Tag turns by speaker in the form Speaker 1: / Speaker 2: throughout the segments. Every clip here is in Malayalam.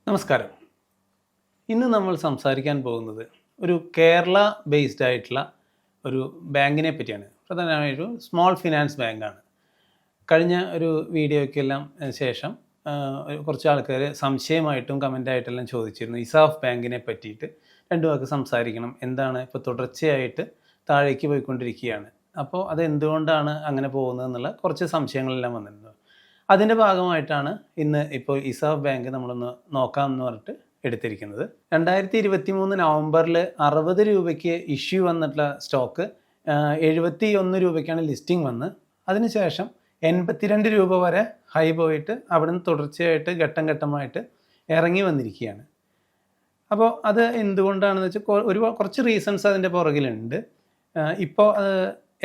Speaker 1: നമസ്കാരം. ഇന്ന് നമ്മൾ സംസാരിക്കാൻ പോകുന്നത് ഒരു കേരള ബേസ്ഡ് ആയിട്ടുള്ള ഒരു ബാങ്കിനെ പറ്റിയാണ്. പ്രധാനമായൊരു സ്മോൾ ഫിനാൻസ് ബാങ്കാണ്. കഴിഞ്ഞ ഒരു വീഡിയോയ്ക്കെല്ലാം ശേഷം കുറച്ച് ആൾക്കാർ സംശയമായിട്ടും കമൻ്റായിട്ടെല്ലാം ചോദിച്ചിരുന്നു ഇസാഫ് ബാങ്കിനെ പറ്റിയിട്ട് രണ്ടു വാക്ക് സംസാരിക്കണം. എന്താണ് ഇപ്പോൾ തുടർച്ചയായിട്ട് താഴേക്ക് പോയിക്കൊണ്ടിരിക്കുകയാണ്, അപ്പോൾ അത് എന്തുകൊണ്ടാണ് അങ്ങനെ പോകുന്നതെന്നുള്ള കുറച്ച് സംശയങ്ങളെല്ലാം വന്നിരുന്നു. അതിൻ്റെ ഭാഗമായിട്ടാണ് ഇന്ന് ഇപ്പോൾ ഇസാഫ് ബാങ്ക് നമ്മളൊന്ന് നോക്കാമെന്ന് പറഞ്ഞിട്ട് എടുത്തിരിക്കുന്നത്. 2023 നവംബറിൽ 60 രൂപയ്ക്ക് ഇഷ്യൂ വന്നിട്ടുള്ള സ്റ്റോക്ക് 71 രൂപയ്ക്കാണ് ലിസ്റ്റിംഗ് വന്ന്, അതിനുശേഷം 82 രൂപ വരെ ഹൈ പോയിട്ട് അവിടെ നിന്ന് തുടർച്ചയായിട്ട് ഘട്ടം ഘട്ടമായിട്ട് ഇറങ്ങി വന്നിരിക്കുകയാണ്. അപ്പോൾ അത് എന്തുകൊണ്ടാണെന്ന് വെച്ചാൽ കുറച്ച് റീസൺസ് അതിൻ്റെ പുറകിലുണ്ട്. ഇപ്പോൾ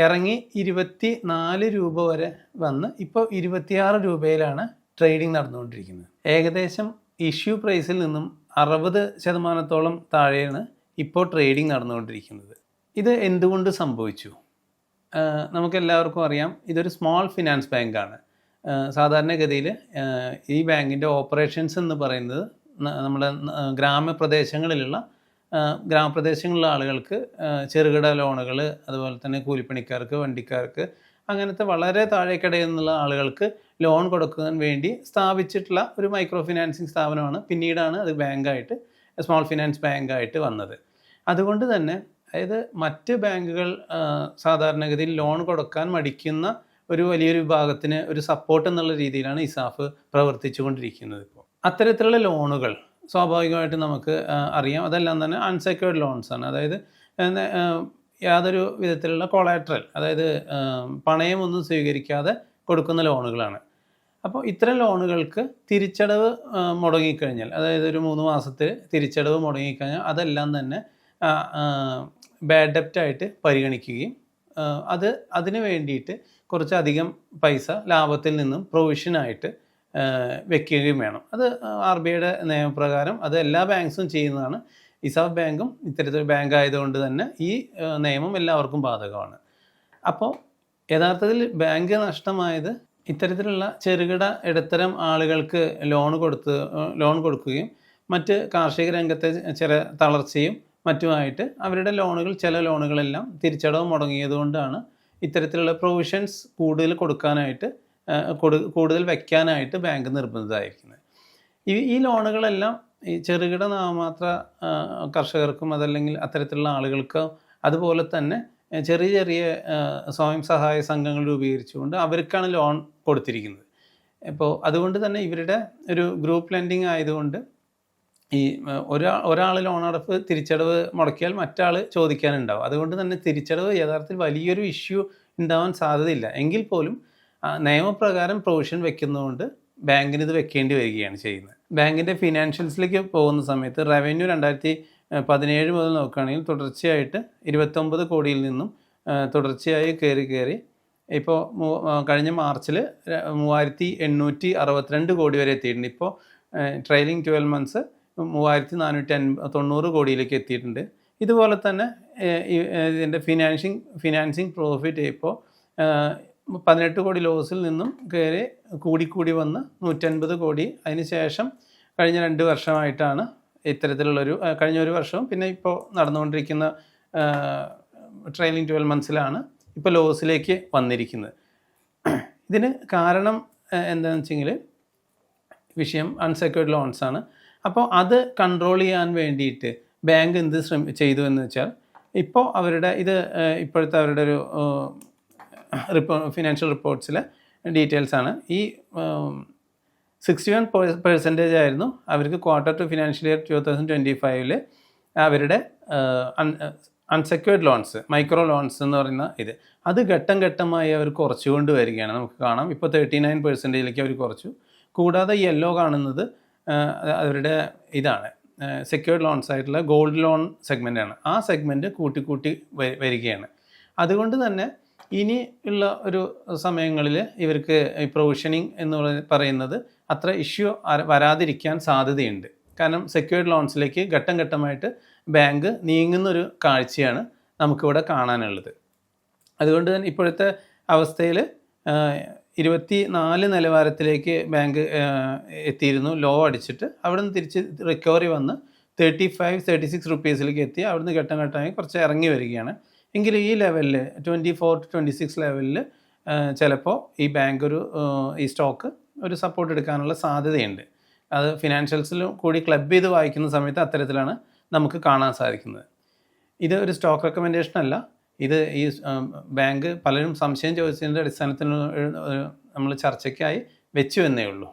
Speaker 1: ഇറങ്ങി 24 രൂപ വരെ വന്ന് ഇപ്പോൾ 26 രൂപയിലാണ് ട്രേഡിംഗ് നടന്നുകൊണ്ടിരിക്കുന്നത്. ഏകദേശം ഇഷ്യൂ പ്രൈസിൽ നിന്നും 60% താഴെയാണ് ഇപ്പോൾ ട്രേഡിംഗ് നടന്നുകൊണ്ടിരിക്കുന്നത്. ഇത് എന്തുകൊണ്ട് സംഭവിച്ചു? നമുക്കെല്ലാവർക്കും അറിയാം, ഇതൊരു സ്മോൾ ഫിനാൻസ് ബാങ്കാണ്. സാധാരണഗതിയിൽ ഈ ബാങ്കിൻ്റെ ഓപ്പറേഷൻസ് എന്ന് പറയുന്നത് നമ്മുടെ ഗ്രാമപ്രദേശങ്ങളിലുള്ള ആളുകൾക്ക് ചെറുകിട ലോണുകൾ, അതുപോലെ തന്നെ കൂലിപ്പണിക്കാർക്ക്, വണ്ടിക്കാർക്ക്, അങ്ങനത്തെ വളരെ താഴേക്കിടയിൽ നിന്നുള്ള ആളുകൾക്ക് ലോൺ കൊടുക്കാൻ വേണ്ടി സ്ഥാപിച്ചിട്ടുള്ള ഒരു മൈക്രോ ഫിനാൻസിങ് സ്ഥാപനമാണ്. പിന്നീടാണ് അത് ബാങ്കായിട്ട്, സ്മോൾ ഫിനാൻസ് ബാങ്കായിട്ട് വന്നത്. അതുകൊണ്ട് തന്നെ അതായത് മറ്റ് ബാങ്കുകൾ സാധാരണഗതിയിൽ ലോൺ കൊടുക്കാൻ മടിക്കുന്ന ഒരു വലിയൊരു വിഭാഗത്തിന് ഒരു സപ്പോർട്ട് എന്നുള്ള രീതിയിലാണ് ഇസാഫ് പ്രവർത്തിച്ചു കൊണ്ടിരിക്കുന്നത്. ഇപ്പോൾ അത്തരത്തിലുള്ള ലോണുകൾ സ്വാഭാവികമായിട്ട് നമുക്ക് അറിയാം, അതെല്ലാം തന്നെ അൺസെക്യൂർഡ് ലോൺസാണ്. അതായത് യാതൊരു വിധത്തിലുള്ള കൊളാട്രൽ, അതായത് പണയമൊന്നും സ്വീകരിക്കാതെ കൊടുക്കുന്ന ലോണുകളാണ്. അപ്പോൾ ഇത്തരം ലോണുകൾക്ക് തിരിച്ചടവ് മുടങ്ങിക്കഴിഞ്ഞാൽ, അതായത് ഒരു 3 മാസത്തിൽ തിരിച്ചടവ് മുടങ്ങിക്കഴിഞ്ഞാൽ അതെല്ലാം തന്നെ ബാഡ് ഡെപ്റ്റായിട്ട് പരിഗണിക്കുകയും അതിന് വേണ്ടിയിട്ട് കുറച്ചധികം പൈസ ലാഭത്തിൽ നിന്നും പ്രൊവിഷനായിട്ട് വെക്കുകയും വേണം. അത് RBIയുടെ നിയമപ്രകാരം അത് എല്ലാ ബാങ്ക്സും ചെയ്യുന്നതാണ്. ഇസാഫ് ബാങ്കും ഇത്തരത്തിലൊരു ബാങ്ക് ആയതുകൊണ്ട് തന്നെ ഈ നിയമം എല്ലാവർക്കും ബാധകമാണ്. അപ്പോൾ യഥാർത്ഥത്തിൽ ബാങ്ക് നഷ്ടമായത് ഇത്തരത്തിലുള്ള ചെറുകിട ഇടത്തരം ആളുകൾക്ക് ലോൺ കൊടുക്കുകയും മറ്റ് കാർഷിക രംഗത്തെ ചില തളർച്ചയും മറ്റുമായിട്ട് അവരുടെ ലോണുകൾ, ചില ലോണുകളെല്ലാം തിരിച്ചടവ് മുടങ്ങിയതുകൊണ്ടാണ് ഇത്തരത്തിലുള്ള പ്രൊവിഷൻസ് കൂടുതൽ വയ്ക്കാനായിട്ട് ബാങ്ക് നിർബന്ധിതമായിരിക്കുന്നത്. ഈ ലോണുകളെല്ലാം ഈ ചെറുകിട നാമമാത്ര കർഷകർക്കും അതല്ലെങ്കിൽ അത്തരത്തിലുള്ള ആളുകൾക്ക്, അതുപോലെ തന്നെ ചെറിയ സ്വയം സഹായ സംഘങ്ങൾ രൂപീകരിച്ചുകൊണ്ട് അവർക്കാണ് ലോൺ കൊടുത്തിരിക്കുന്നത്. ഇപ്പോൾ അതുകൊണ്ട് തന്നെ ഇവരുടെ ഒരു ഗ്രൂപ്പ് ലെൻഡിങ് ആയതുകൊണ്ട് ഈ ഒരാൾ ലോൺ അടപ്പ് തിരിച്ചടവ് മുടക്കിയാൽ മറ്റാൾ ചോദിക്കാനുണ്ടാവും. അതുകൊണ്ട് തന്നെ തിരിച്ചടവ് യഥാർത്ഥത്തിൽ വലിയൊരു ഇഷ്യൂ ഉണ്ടാവാൻ സാധ്യതയില്ല. എങ്കിൽ പോലും നിയമപ്രകാരം പ്രൊവിഷൻ വെക്കുന്നതുകൊണ്ട് ബാങ്കിന് ഇത് വെക്കേണ്ടി വരികയാണ് ചെയ്യുന്നത്. ബാങ്കിൻ്റെ ഫിനാൻഷ്യൽസിലേക്ക് പോകുന്ന സമയത്ത് റവന്യൂ 2017 മുതൽ നോക്കുകയാണെങ്കിൽ തുടർച്ചയായിട്ട് 29 കോടിയിൽ നിന്നും തുടർച്ചയായി കയറി ഇപ്പോൾ കഴിഞ്ഞ മാർച്ചിൽ 3862 കോടി വരെ എത്തിയിട്ടുണ്ട്. ഇപ്പോൾ ട്രെയിലിംഗ് 12 മന്ത്സ് 3490 കോടിയിലേക്ക് എത്തിയിട്ടുണ്ട്. ഇതുപോലെ തന്നെ ഇതിൻ്റെ ഫിനാൻസിങ് പ്രോഫിറ്റ് ഇപ്പോൾ 18 കോടി ലോസിൽ നിന്നും കൂടി വന്ന് 150 കോടി. അതിന് ശേഷം കഴിഞ്ഞ 2 വർഷമായിട്ടാണ് ഇത്തരത്തിലുള്ളൊരു, കഴിഞ്ഞ 1 വർഷവും പിന്നെ ഇപ്പോൾ നടന്നുകൊണ്ടിരിക്കുന്ന ട്രെയിലിംഗ് 12 മന്ത്സിലാണ് ഇപ്പോൾ ലോസിലേക്ക് വന്നിരിക്കുന്നത്. ഇതിന് കാരണം എന്താണെന്ന് വെച്ചെങ്കിൽ വിഷയം അൺസെക്യൂർഡ് ലോൺസാണ്. അപ്പോൾ അത് കൺട്രോൾ ചെയ്യാൻ വേണ്ടിയിട്ട് ബാങ്ക് എന്ത് ചെയ്തു എന്ന് വെച്ചാൽ, ഇപ്പോൾ ഇപ്പോഴത്തെ അവരുടെ ഒരു ഫിനാൻഷ്യൽ റിപ്പോർട്ട്സിലെ ഡീറ്റെയിൽസ് ആണ്. ഈ 61% ആയിരുന്നു അവർക്ക് ക്വാർട്ടർ ടു ഫിനാൻഷ്യൽ ഇയർ 2025 അവരുടെ അൺസെക്യൂർഡ് ലോൺസ്, മൈക്രോ ലോൺസ് എന്ന് പറയുന്ന അത് ഘട്ടം ഘട്ടമായി അവർ കുറച്ചുകൊണ്ട് വരികയാണ്. നമുക്ക് കാണാം, ഇപ്പോൾ 39%ലേക്ക് അവർ കുറച്ചു. കൂടാതെ യെല്ലോ കാണുന്നത് അവരുടെ സെക്യൂർഡ് ലോൺസ് ആയിട്ടുള്ള ഗോൾഡ് ലോൺ സെഗ്മെൻറ്റാണ്. ആ സെഗ്മെൻറ്റ് കൂട്ടി വരികയാണ്. അതുകൊണ്ട് തന്നെ ഇനി ഉള്ള ഒരു സമയങ്ങളിൽ ഇവർക്ക് ഈ പ്രൊവിഷനിങ് എന്ന് പറയുന്നത് അത്ര ഇഷ്യൂ വരാതിരിക്കാൻ സാധ്യതയുണ്ട്. കാരണം സെക്യൂർഡ് ലോൺസിലേക്ക് ഘട്ടം ഘട്ടമായിട്ട് ബാങ്ക് നീങ്ങുന്നൊരു കാഴ്ചയാണ് നമുക്കിവിടെ കാണാനുള്ളത്. അതുകൊണ്ട് തന്നെ ഇപ്പോഴത്തെ അവസ്ഥയിൽ 24 നിലവാരത്തിലേക്ക് ബാങ്ക് എത്തിയിരുന്നു ലോ അടിച്ചിട്ട്. അവിടുന്ന് തിരിച്ച് റിക്കവറി വന്ന് 35-36 റുപ്പീസിലേക്ക് എത്തി. അവിടുന്ന് ഘട്ടം ഘട്ടമായി കുറച്ച് ഇറങ്ങി വരികയാണ്. എങ്കിലും ഈ ലെവലിൽ 24-26 ലെവലിൽ ചിലപ്പോൾ ഈ ബാങ്ക് ഈ സ്റ്റോക്ക് ഒരു സപ്പോർട്ട് എടുക്കാനുള്ള സാധ്യതയുണ്ട്. അത് ഫിനാൻഷ്യൽസിലും കൂടി ക്ലബ് ചെയ്ത് വായിക്കുന്ന സമയത്ത് അത്തരത്തിലാണ് നമുക്ക് കാണാൻ സാധിക്കുന്നത്. ഇത് ഒരു സ്റ്റോക്ക് റെക്കമെൻഡേഷൻ അല്ല. ഇത് ഈ ബാങ്ക് പലരും സംശയം ചോദിച്ചതിൻ്റെ അടിസ്ഥാനത്തിൽ നമ്മൾ ചർച്ചയ്ക്കായി വെച്ചു എന്നേ ഉള്ളൂ.